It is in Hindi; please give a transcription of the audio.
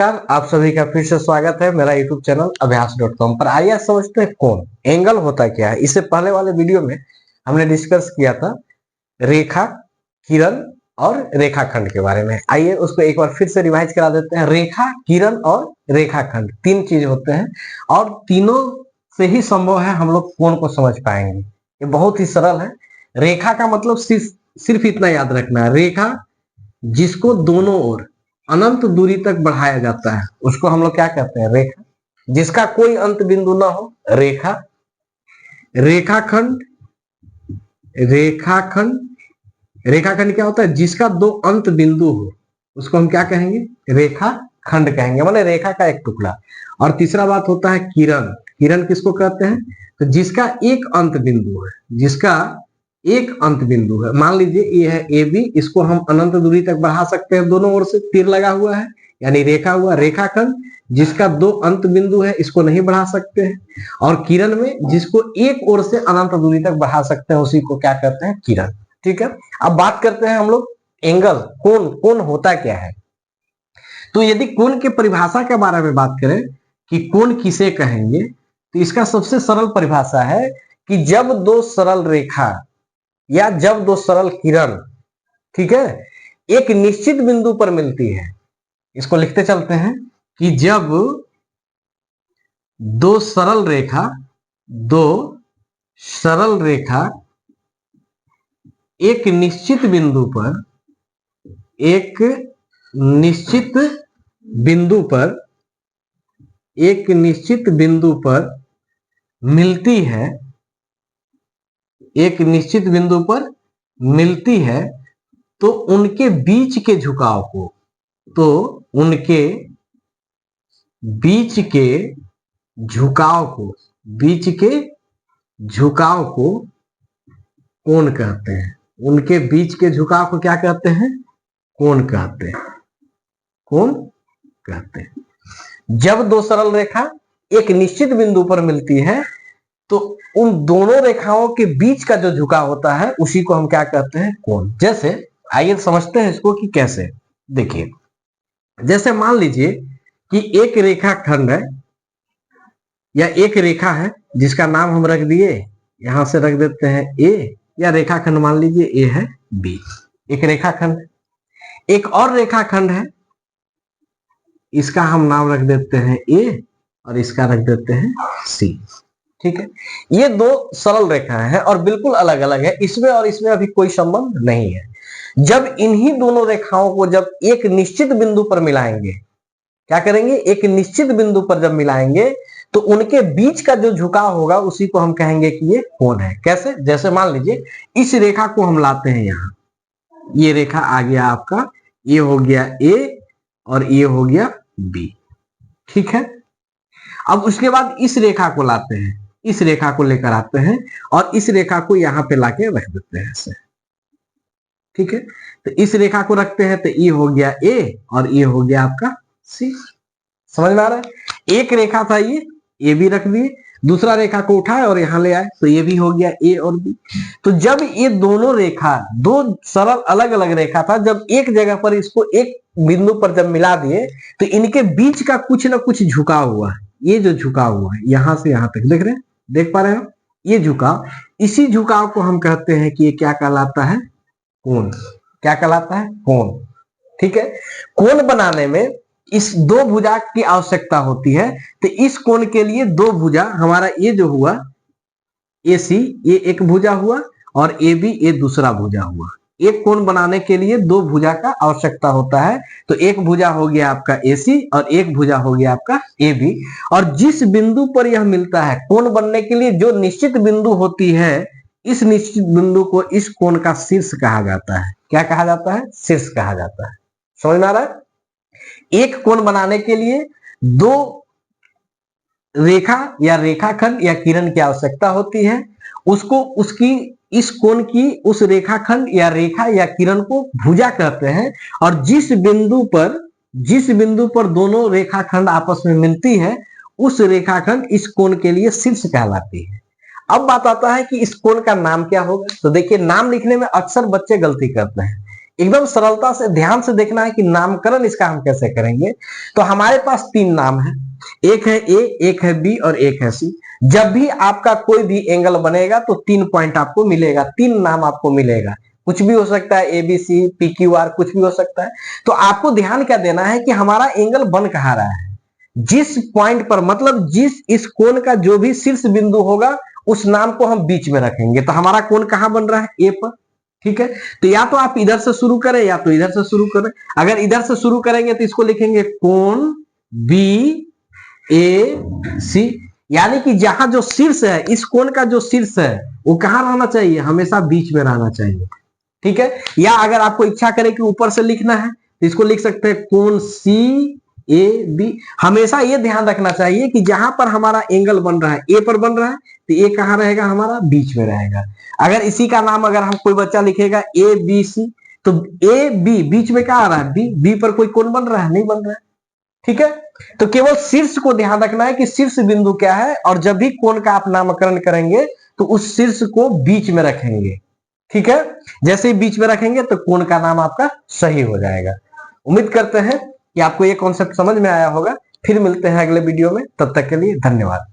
नमस्कार, आप सभी का फिर से स्वागत है मेरा YouTube चैनल अभ्यास.com पर। आइए समझते हैं कोण एंगल होता क्या है। इससे पहले वाले वीडियो में हमने डिस्कस किया था रेखा, किरण और रेखाखंड के बारे में। आइए उसको एक बार फिर से रिवाइज करा देते हैं। रेखा, किरण और रेखाखंड तीन चीज होते हैं और तीनों से ही संभव है हम लोग कोण को समझ पाएंगे। ये बहुत ही सरल है। रेखा का मतलब सिर्फ इतना याद रखना है, रेखा जिसको दोनों ओर अनंत दूरी तक बढ़ाया जाता है उसको हम लोग क्या कहते हैं, रेखा। जिसका कोई अंत बिंदु ना हो, रेखा। रेखाखंड, रेखाखंड क्या होता है, जिसका दो अंत बिंदु हो उसको हम क्या कहेंगे, रेखा खंड कहेंगे, मतलब रेखा का एक टुकड़ा। और तीसरा बात होता है किरण। किरण किसको कहते हैं, तो जिसका एक अंत बिंदु है, जिसका एक अंत बिंदु है। मान लीजिए ये है ए बी, इसको हम अनंत दूरी तक बढ़ा सकते हैं, दोनों ओर से तीर लगा हुआ है यानी रेखा हुआ। रेखाखंड जिसका दो अंत बिंदु है, इसको नहीं बढ़ा सकते हैं। और किरण में जिसको एक ओर से अनंत दूरी तक बढ़ा सकते हैं उसी को क्या कहते हैं, किरण। ठीक है, अब बात करते हैं हम लोग एंगल, कोण। कोण होता क्या है, तो यदि कोण की परिभाषा के बारे में बात करें कि कोण किसे कहेंगे, तो इसका सबसे सरल परिभाषा है कि जब दो सरल रेखा या जब दो सरल किरण, ठीक है, एक निश्चित बिंदु पर मिलती है, इसको लिखते चलते हैं कि जब दो सरल रेखा एक निश्चित बिंदु पर मिलती है, तो उनके बीच के झुकाव को कोण कहते हैं। उनके बीच के झुकाव को क्या कहते हैं, कोण कहते हैं। जब दो सरल रेखा एक निश्चित बिंदु पर मिलती है तो उन दोनों रेखाओं के बीच का जो झुकाव होता है उसी को हम क्या कहते हैं, कोण। जैसे आइए समझते हैं इसको कि कैसे। देखिए, जैसे मान लीजिए कि एक रेखाखंड है या एक रेखा है जिसका नाम हम रख दिए, यहां से रख देते हैं ए, या रेखाखंड मान लीजिए ए है बी, एक रेखाखंड। एक और रेखाखंड है, इसका हम नाम रख देते हैं ए और इसका रख देते हैं सी। ठीक है, ये दो सरल रेखाएं हैं और बिल्कुल अलग अलग है, इसमें और इसमें अभी कोई संबंध नहीं है। जब इन्हीं दोनों रेखाओं को जब एक निश्चित बिंदु पर मिलाएंगे, क्या करेंगे, एक निश्चित बिंदु पर जब मिलाएंगे तो उनके बीच का जो झुकाव होगा उसी को हम कहेंगे कि ये कोण है। कैसे, जैसे मान लीजिए इस रेखा को हम लाते हैं यहां, ये रेखा आ गया आपका, ये हो गया ए और ये हो गया बी। ठीक है, अब उसके बाद इस रेखा को लाते हैं, इस रेखा को लेकर आते हैं और इस रेखा को यहां पे लाके रख देते हैं ऐसे। ठीक है, तो इस रेखा को रखते हैं तो ये हो गया ए और ये हो गया आपका सी। समझ में आ रहा है, एक रेखा था ये भी रख दिए, दूसरा रेखा को उठाए और यहां ले आए तो ये भी हो गया ए और बी। तो जब ये दोनों रेखा, दो सरल अलग अलग रेखा था, जब एक जगह पर इसको एक बिंदु पर जब मिला दिए तो इनके बीच का कुछ ना कुछ झुकाव हुआ। ये जो झुकाव हुआ है यहां से यहां तक, देख रहे हैं, देख पा रहे हो, ये झुकाव, इसी झुकाव को हम कहते हैं कि ये क्या कहलाता है, कोण। क्या कहलाता है, कोण। ठीक है, कोण बनाने में इस दो भुजा की आवश्यकता होती है, तो इस कोण के लिए दो भुजा, हमारा ये जो हुआ AC, ये एक भुजा हुआ और AB ये दूसरा भुजा हुआ। एक कोण बनाने के लिए दो भुजा का आवश्यकता होता है, तो एक भुजा हो गया आपका AC और एक भुजा हो गया आपका AB। और जिस बिंदु पर यह मिलता है, कोण बनने के लिए जो निश्चित बिंदु होती है, इस निश्चित बिंदु को इस कोण का शीर्ष कहा जाता है। क्या कहा जाता है, शीर्ष कहा जाता है। समझ में आ रहा है, एक कोण बनाने के लिए दो रेखा या रेखाखंड या किरण की आवश्यकता होती है, उसको उसकी इस कोण की उस रेखाखंड या रेखा या किरण को भुजा कहते हैं। और जिस बिंदु पर दोनों रेखाखंड आपस में मिलती है उस रेखाखंड इस कोण के लिए शीर्ष कहलाती है। अब बात आता है कि इस कोण का नाम क्या होगा। तो देखिए, नाम लिखने में अक्सर बच्चे गलती करते हैं। एकदम सरलता से ध्यान से देखना है कि नामकरण इसका हम कैसे करेंगे। तो हमारे पास 3 नाम है, एक है ए, एक है बी और एक है सी। जब भी आपका कोई भी एंगल बनेगा तो 3 पॉइंट आपको मिलेगा, 3 नाम आपको मिलेगा। कुछ भी हो सकता है, A B C P Q R, कुछ भी हो सकता है। तो आपको ध्यान क्या देना है कि हमारा एंगल बन कहां रहा है, जिस पॉइंट पर, मतलब जिस इस कोण का जो भी शीर्ष बिंदु होगा उस नाम को हम बीच में रखेंगे। तो हमारा कोण कहां बन रहा है, ए पर। ठीक है, तो या तो आप इधर से शुरू करें या तो इधर से शुरू करें। अगर इधर से शुरू करेंगे तो इसको लिखेंगे कोण बी ए सी, यानी कि जहां जो शीर्ष है, इस कोण का जो शीर्ष है वो कहां रहना चाहिए, हमेशा बीच में रहना चाहिए। ठीक है, या अगर आपको इच्छा करे कि ऊपर से लिखना है तो इसको लिख सकते हैं कोण सी ए बी। हमेशा ये ध्यान रखना चाहिए कि जहां पर हमारा एंगल बन रहा है, ए पर बन रहा है, तो ए कहां रहेगा, हमारा बीच में रहेगा। अगर इसी का नाम अगर हम कोई बच्चा लिखेगा ए बी सी, तो ए बी बीच में क्या आ रहा है, बी, बी पर कोई कोण बन रहा है, नहीं बन रहा है। ठीक है, तो केवल शीर्ष को ध्यान रखना है कि शीर्ष बिंदु क्या है, और जब भी कोण का आप नामकरण करेंगे तो उस शीर्ष को बीच में रखेंगे। ठीक है, जैसे ही बीच में रखेंगे तो कोण का नाम आपका सही हो जाएगा। उम्मीद करते हैं कि आपको ये कॉन्सेप्ट समझ में आया होगा। फिर मिलते हैं अगले वीडियो में, तब तक के लिए धन्यवाद।